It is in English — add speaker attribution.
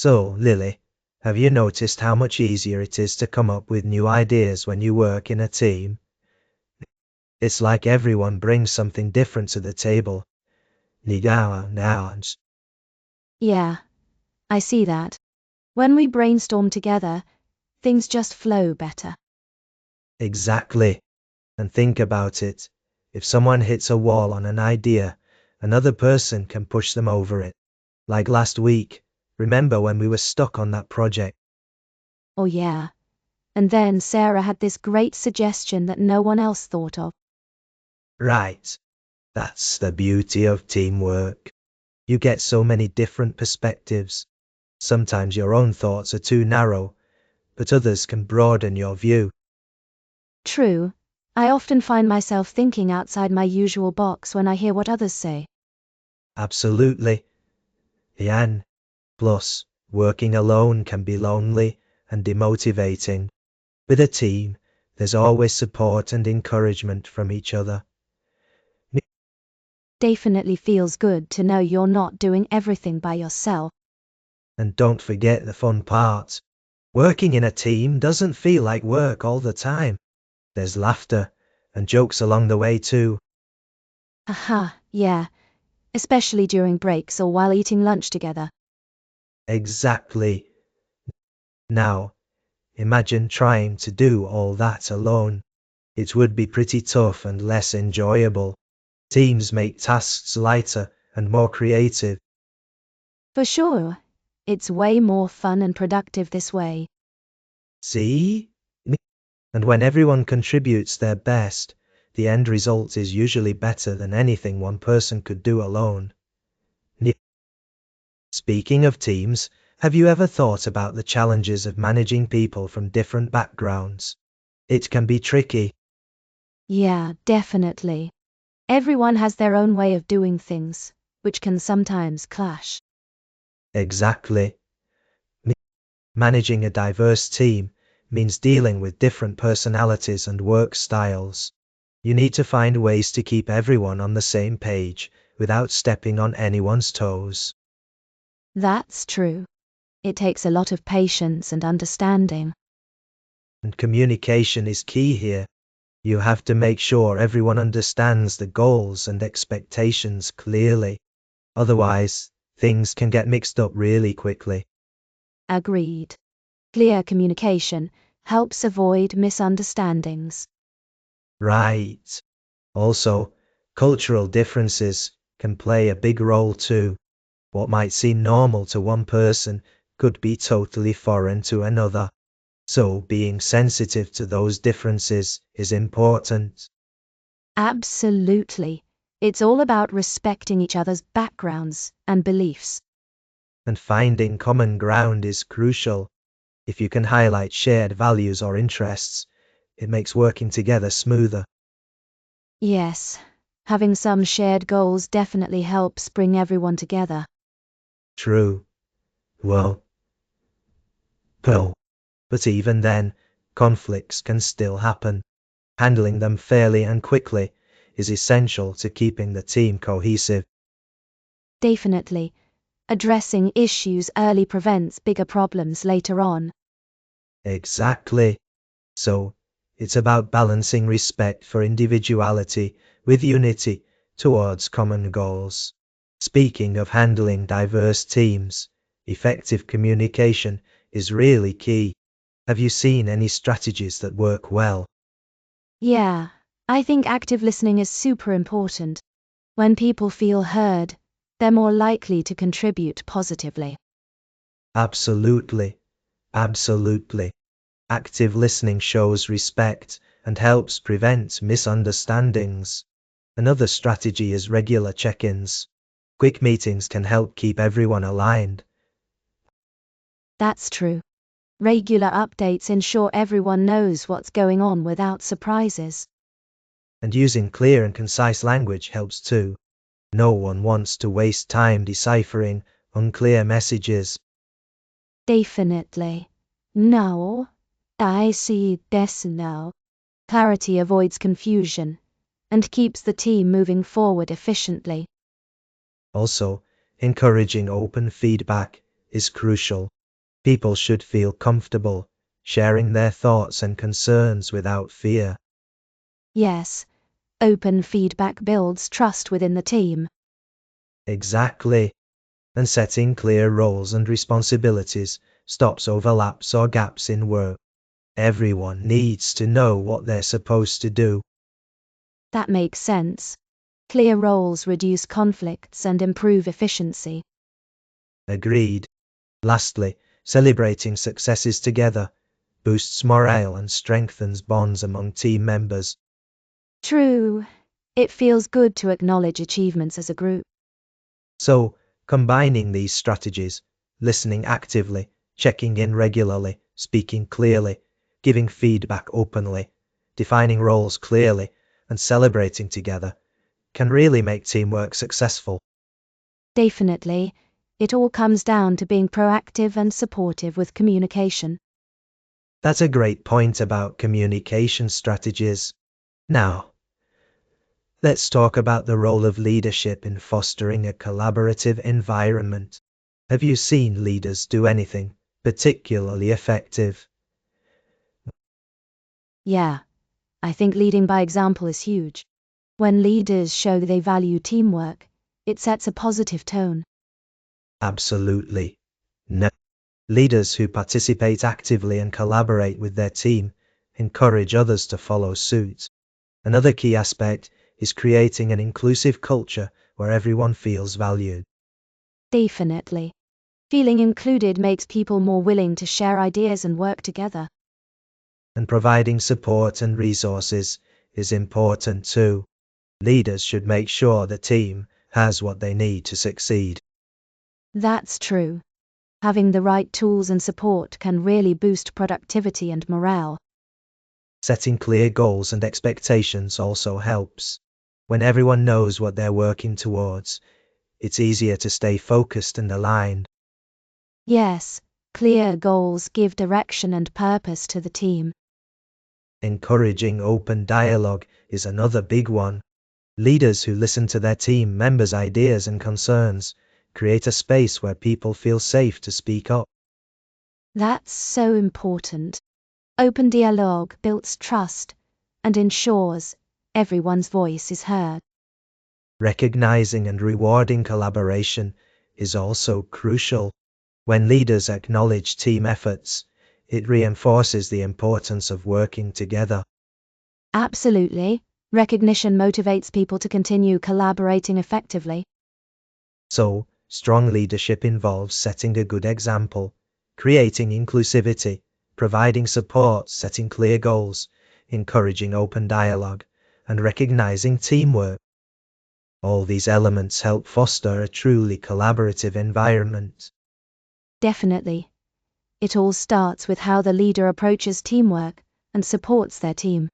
Speaker 1: So, Lily, have you noticed how much easier it is to come up with new ideas when you work in a team? It's like everyone brings something different to the table.
Speaker 2: Yeah, I see that. When we brainstorm together, things just flow better.
Speaker 1: Exactly. And think about it. If someone hits a wall on an idea, another person can push them over it. Like last week, remember when we were stuck on that project?
Speaker 2: Oh yeah. And then Sarah had this great suggestion that no one else thought of.
Speaker 1: Right. That's the beauty of teamwork. You get so many different perspectives. Sometimes your own thoughts are too narrow, but others can broaden your view.
Speaker 2: True. I often find myself thinking outside my usual box when I hear what others say.
Speaker 1: Absolutely. Yan. Plus, working alone can be lonely and demotivating. With a team, there's always support and encouragement from each other.
Speaker 2: Definitely feels good to know you're not doing everything by yourself.
Speaker 1: And don't forget the fun part. Working in a team doesn't feel like work all the time. There's laughter and jokes along the way too.
Speaker 2: Aha, yeah. Especially during breaks or while eating lunch together.
Speaker 1: Exactly. Now, imagine trying to do all that alone. It would be pretty tough and less enjoyable. Teams make tasks lighter and more creative.
Speaker 2: For sure. It's way more fun and productive this way.
Speaker 1: See? And when everyone contributes their best, the end result is usually better than anything one person could do alone. Speaking of teams, have you ever thought about the challenges of managing people from different backgrounds? It can be tricky.
Speaker 2: Yeah, definitely. Everyone has their own way of doing things, which can sometimes clash.
Speaker 1: Exactly. Managing a diverse team means dealing with different personalities and work styles. You need to find ways to keep everyone on the same page without stepping on anyone's toes.
Speaker 2: That's true. It takes a lot of patience and understanding.
Speaker 1: And communication is key here. You have to make sure everyone understands the goals and expectations clearly. Otherwise, things can get mixed up really quickly.
Speaker 2: Agreed. Clear communication helps avoid misunderstandings.
Speaker 1: Right. Also, cultural differences can play a big role too. What might seem normal to one person could be totally foreign to another. So being sensitive to those differences is important.
Speaker 2: Absolutely. It's all about respecting each other's backgrounds and beliefs.
Speaker 1: And finding common ground is crucial. If you can highlight shared values or interests, it makes working together smoother.
Speaker 2: Yes, having some shared goals definitely helps bring everyone together.
Speaker 1: True. Well, no. But even then, conflicts can still happen. Handling them fairly and quickly is essential to keeping the team cohesive.
Speaker 2: Definitely. Addressing issues early prevents bigger problems later on.
Speaker 1: Exactly. So, it's about balancing respect for individuality with unity towards common goals. Speaking of handling diverse teams, effective communication is really key. Have you seen any strategies that work well?
Speaker 2: Yeah, I think active listening is super important. When people feel heard, they're more likely to contribute positively.
Speaker 1: Absolutely. Absolutely. Active listening shows respect and helps prevent misunderstandings. Another strategy is regular check-ins. Quick meetings can help keep everyone aligned.
Speaker 2: That's true. Regular updates ensure everyone knows what's going on without surprises.
Speaker 1: And using clear and concise language helps too. No one wants to waste time deciphering unclear messages.
Speaker 2: Definitely. No, I see this now. Clarity avoids confusion and keeps the team moving forward efficiently.
Speaker 1: Also, encouraging open feedback is crucial. People should feel comfortable sharing their thoughts and concerns without fear.
Speaker 2: Yes, open feedback builds trust within the team.
Speaker 1: Exactly. And setting clear roles and responsibilities stops overlaps or gaps in work. Everyone needs to know what they're supposed to do.
Speaker 2: That makes sense. Clear roles reduce conflicts and improve efficiency.
Speaker 1: Agreed. Lastly, celebrating successes together boosts morale and strengthens bonds among team members.
Speaker 2: True, it feels good to acknowledge achievements as a group.
Speaker 1: So, combining these strategies, listening actively, checking in regularly, speaking clearly, giving feedback openly, defining roles clearly, and celebrating together, can really make teamwork successful.
Speaker 2: Definitely, it all comes down to being proactive and supportive with communication.
Speaker 1: That's a great point about communication strategies. Now, let's talk about the role of leadership in fostering a collaborative environment. Have you seen leaders do anything particularly effective?
Speaker 2: Yeah, I think leading by example is huge. When leaders show they value teamwork, it sets a positive tone.
Speaker 1: Absolutely. No. Leaders who participate actively and collaborate with their team encourage others to follow suit. Another key aspect is creating an inclusive culture where everyone feels valued.
Speaker 2: Definitely. Feeling included makes people more willing to share ideas and work together.
Speaker 1: And providing support and resources is important too. Leaders should make sure the team has what they need to succeed.
Speaker 2: That's true. Having the right tools and support can really boost productivity and morale.
Speaker 1: Setting clear goals and expectations also helps. When everyone knows what they're working towards, it's easier to stay focused and aligned.
Speaker 2: Yes, clear goals give direction and purpose to the team.
Speaker 1: Encouraging open dialogue is another big one. Leaders who listen to their team members' ideas and concerns create a space where people feel safe to speak up.
Speaker 2: That's so important. Open dialogue builds trust and ensures everyone's voice is heard.
Speaker 1: Recognizing and rewarding collaboration is also crucial. When leaders acknowledge team efforts, it reinforces the importance of working together.
Speaker 2: Absolutely. Recognition motivates people to continue collaborating effectively.
Speaker 1: So, strong leadership involves setting a good example, creating inclusivity, providing support, setting clear goals, encouraging open dialogue, and recognizing teamwork. All these elements help foster a truly collaborative environment.
Speaker 2: Definitely. It all starts with how the leader approaches teamwork and supports their team.